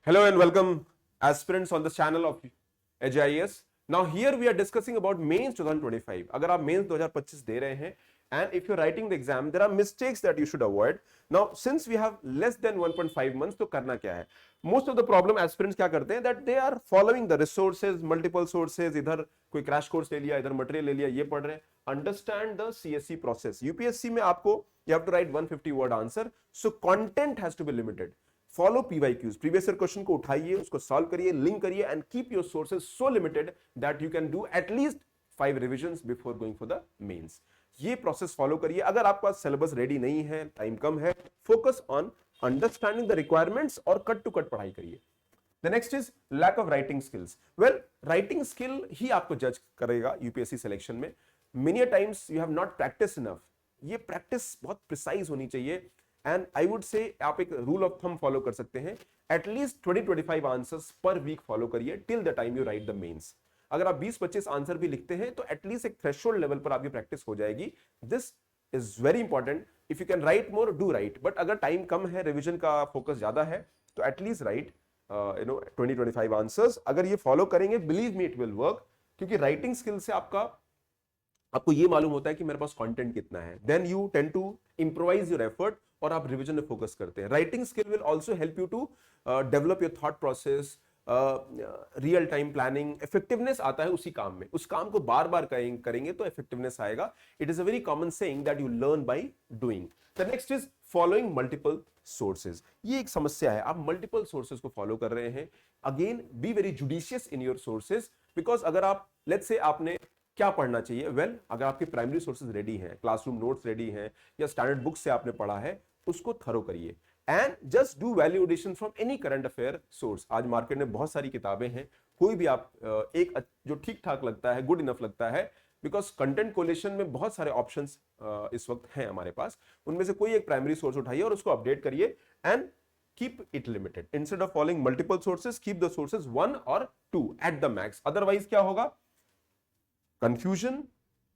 Hello and welcome aspirants on the channel of HIS. Now here we are discussing about mains 2025. अगर आप mains 2025 दे रहे हैं and if you're writing the exam, there are mistakes that you should avoid. Now since we have less than 1.5 months, तो करना क्या है? Most of the problem aspirants क्या करते हैं that they are following the resources, multiple sources. इधर कोई crash course ले लिया, इधर material ले लिया, ये पढ़ रहे हैं. Understand the CSC process. UPSC में आपको you have to write 150 word answer, so content has to be limited. Follow PYQs, previous year question को उठाइए, उसको सॉल्व करिए, लिंक करिए and keep your sources so limited that you can do at least 5 revisions before going for the mains. ये process follow करिए. अगर आपके पास syllabus ready नहीं है, टाइम कम है, focus on understanding the requirements और कट टू कट पढ़ाई करिए. The next is lack of writing skills. Well, writing skill ही आपको जज करेगा यूपीएससी सिलेक्शन में. Many times you have not practice enough. ये प्रैक्टिस बहुत प्रिसाइज होनी चाहिए. एंड आई वुड से आप एक रूल ऑफ थंब फॉलो कर सकते हैं. At least 20-25 answers per week follow करिए till the time you write the mains. अगर आप 20-25 आंसर भी लिखते हैं तो एटलीस्ट एक थ्रेशोल्ड लेवल पर आपकी प्रैक्टिस हो जाएगी. This is very important. If you can write more, do right. But अगर टाइम कम है, रिविजन का फोकस ज्यादा है, तो एटलीस्ट राइट 20-25 आंसर्स. अगर ये फॉलो करेंगे, believe me it will work. क्योंकि राइटिंग स्किल से आपको ये मालूम होता है कि मेरे पास कंटेंट कितना है. Then you tend to improvise your effort और आप रिवीजन में फोकस करते हैं. Writing skill will also help you to develop your thought process, real time planning. Effectiveness आता है उसी काम में. उस काम को बार बार करेंगे तो इफेक्टिवनेस आएगा. It is a very common saying that you learn by doing. The next is following multiple sources. ये एक समस्या है. आप मल्टीपल सोर्सेज को फॉलो कर रहे हैं. Again, be very judicious in your sources. Because अगर आप, लेट्स से आपने क्या पढ़ना चाहिए. वेल, अगर आपके प्राइमरी सोर्सेज रेडी हैं, क्लासरूम नोट्स रेडी हैं, या स्टैंडर्ड बुक से आपने पढ़ा है, उसको थरो करिए. And just do value addition from any current affair source. आज मार्केट में बहुत सारी किताबें हैं. कोई भी आप एक जो ठीक ठाक लगता है, गुड इनफ लगता है, बिकॉज कंटेंट कोलेशन में बहुत सारे ऑप्शंस इस वक्त हैं हमारे पास. उनमें से कोई एक प्राइमरी सोर्स उठाइए और उसको अपडेट करिए and keep it limited. Instead of following multiple sources, keep the sources 1 or 2 at the max. Otherwise क्या होगा? कंफ्यूजन,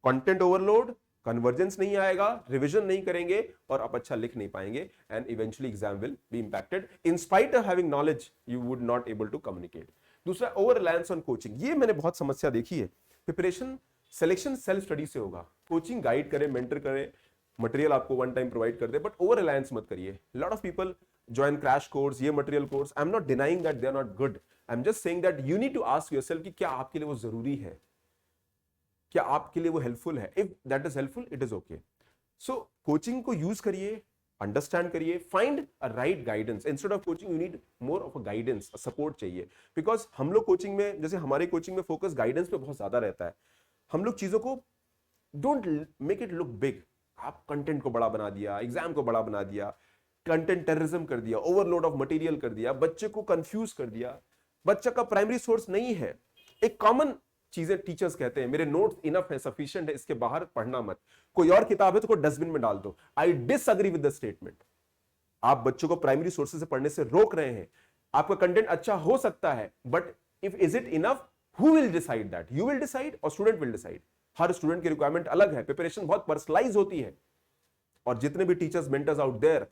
कंटेंट ओवरलोड, कन्वर्जेंस नहीं आएगा, रिवीजन नहीं करेंगे और आप अच्छा लिख नहीं पाएंगे. And eventually exam will be impacted. In spite of having knowledge, you would not able to communicate. दूसरा, ओवर रिलायंस ऑन कोचिंग. ये मैंने बहुत समस्या देखी है. प्रिपरेशन, सिलेक्शन सेल्फ स्टडी से होगा. कोचिंग गाइड करे, मेंटर करे, मटेरियल आपको वन टाइम प्रोवाइड कर दे, बट ओवर रिलायंस मत करिए. Lot of people join crash course, ये material course. I am not denying that they are not good. I am just saying that you need to ask yourself कि क्या आपके लिए वो जरूरी है, क्या आपके लिए वो हेल्पफुल है. If that is helpful, it is okay. So coaching को यूज करिए, अंडरस्टैंड करिए, find a right guidance. Instead of coaching you need more of a guidance, support चाहिए. बिकॉज हम लोग कोचिंग में, जैसे हमारे कोचिंग में फोकस गाइडेंस पे बहुत ज्यादा रहता है. हम लोग चीजों को, don't make it look big. आप कंटेंट को बड़ा बना दिया, एग्जाम को बड़ा बना दिया, कंटेंट टेररिज्म कर दिया, ओवरलोड ऑफ मटेरियल कर दिया, बच्चे को कंफ्यूज कर दिया. बच्चा का प्राइमरी सोर्स नहीं है. एक कॉमन चीजें टीचर्स कहते हैं, मेरे नोट्स इनफ है, सफिशिएंट है, इसके बाहर पढ़ना मत. कोई और किताब है तो को डस्टबिन में डाल दो. I disagree with the statement. आप बच्चों को प्राइमरी सोर्सेज से पढ़ने से रोक रहे हैं. आपका कंटेंट अच्छा हो सकता है, but if is it enough, who will decide that? You will decide और स्टूडेंट विल डिसाइड. हर स्टूडेंट की रिक्वायरमेंट अलग है. प्रिपरेशन बहुत पर्सनलाइज होती है. और जितने भी teachers, mentors out there,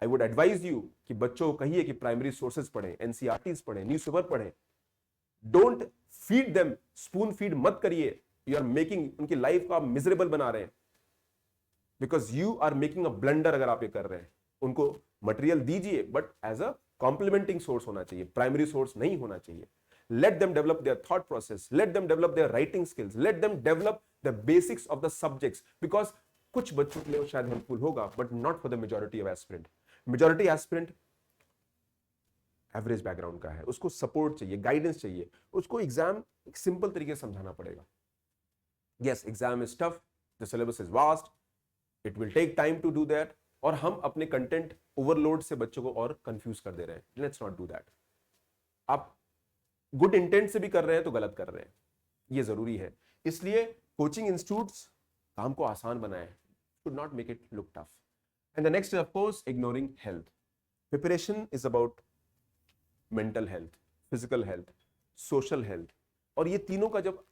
I would advise you कि बच्चों को कहिए कि प्राइमरी सोर्सेज पढ़ें, एनसीईआरटीज पढ़ें, न्यूज़पेपर पढ़ें. Don't feed them, spoon feed मत करिए. यू आर मेकिंग उनकी लाइफ को आप मिजरेबल बना रहे हैं. Because you are making a blunder अगर आप ये कर रहे हैं. उनको मटेरियल दीजिए, but as a complementing source होना चाहिए, प्राइमरी सोर्स नहीं होना चाहिए. Let them develop their thought process. Let them develop their writing skills. Let them develop the basics of the subjects. Because कुछ बच्चों के लिए वो शायद हेल्पफुल होगा, but not for the majority of aspirant. Majority aspirant average background का है. उसको सपोर्ट चाहिए, गाइडेंस चाहिए. उसको एग्जाम एक सिंपल तरीके से समझाना पड़ेगा. Yes, exam is tough, the syllabus is vast, it will take time to do that. और हम अपने कंटेंट ओवरलोड से बच्चों को और कंफ्यूज कर दे रहे हैं. Let's not do that. आप गुड इंटेंट से भी कर रहे हैं तो गलत कर रहे हैं. ये जरूरी है. इसलिए कोचिंग इंस्टीट्यूट्स काम को आसान बनाए, should not make it look tough. And the next is of course ignoring health. Preparation is about mental health, physical health, social health. और ये तीनों का जब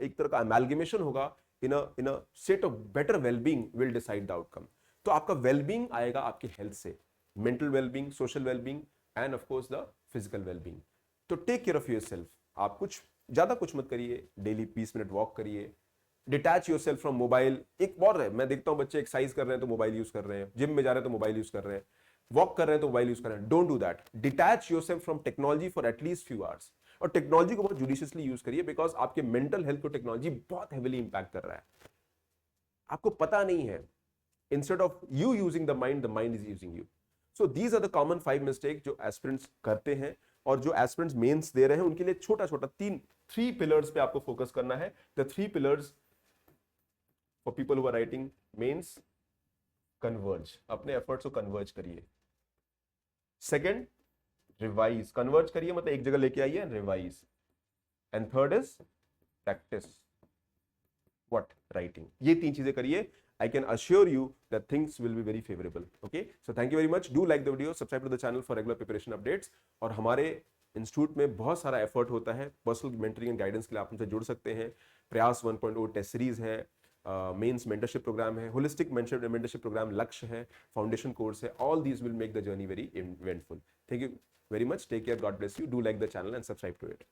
एक तरह का अमेलगेमेशन होगा, in a state of better wellbeing will decide the outcome. तो आपका वेलबींग आएगा आपकी हेल्थ से. Mental wellbeing, social wellbeing, and of course the physical wellbeing. तो take care of yourself. आप कुछ ज्यादा कुछ मत करिए, डेली 20 मिनट वॉक करिए, detach yourself from mobile. एक और है, मैं देखता हूं बच्चे एक्सरसाइज कर रहे हैं तो मोबाइल यूज कर रहे हैं, जिम में जा रहे हैं तो मोबाइल यूज कर रहे हैं, वॉक कर रहे हैं तो मोबाइल यूज कर रहे हैं। Don't do that. Detach yourself from technology for at least few hours. और टेक्नोलॉजी को बहुत जुडिशियसली यूज करिए, बिकॉज आपके मेंटल हेल्थ को टेक्नोलॉजी बहुत हेविली इंपैक्ट कर रहा है, आपको पता नहीं है। Instead of you using the mind is using you. So these are the common 5 mistake जो एस्पिरेंट्स करते हैं, और जो एस्पिरेंट्स मेंस दे रहे हैं उनके लिए छोटा छोटा 3 पिलर्स पे आपको फोकस करना है। The 3 pillars for people who are writing mains. Converge, अपने एफर्ट्स को कन्वर्ज करिए। Second, revise. कन्वर्ज करिए मतलब एक जगह लेके आइए, revise. And third is practice what, writing. ये 3 चीजें करिए, I can assure you that things will be very favorable. Okay, so thank you very much. Do like the video, subscribe to the channel for regular preparation updates. और हमारे institute में बहुत सारा effort होता है पर्सनल मेंटरिंग एंड गाइडेंस के लिए, आप हमसे जुड़ सकते हैं। प्रयास 1.0 टेस्ट सीरीज है, मेंस मेंटरशिप प्रोग्राम है, होलिस्टिक मेंटरशिप प्रोग्राम लक्ष्य है, फाउंडेशन कोर्स है। All these will make the journey very eventful. Thank you very much. Take care. God bless you. Do like the channel and subscribe to it.